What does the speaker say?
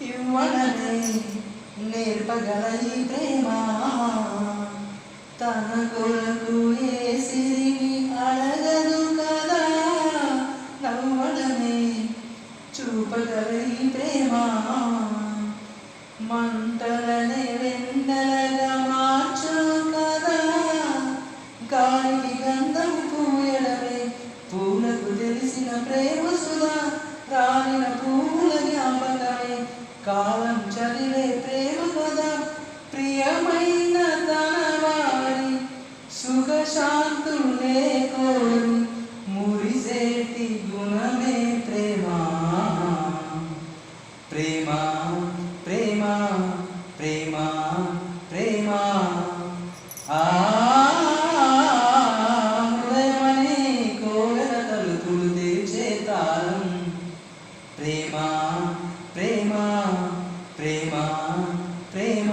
ఇవ్వడమే నేర్పగల ఈ ప్రేమ తన కొరకు ఏ సిరిని అడగదు కదా నవ్వడమే చూపగల ఈ ప్రేమ మంటలనే వెన్నెలగా మార్చు కదా గాలికి గంధం పూయడమే పూలకు తెలిసిన ప్రేమ సుధా రాలిన పూల జ్ఞాపకమే కాలం చదివే ప్రేమ కదా ప్రియమైన తన వారి సుఖశాంతులే కోరి మురిసేటి గుణమే ప్రేమ ప్రేమ ప్రేమ ప్రేమ ప్రేమ హృదయమనే కోవెల తలుపులు తెరిచే తాళం ప్రేమ ప్రేమ ప్రేమ ప్రేమ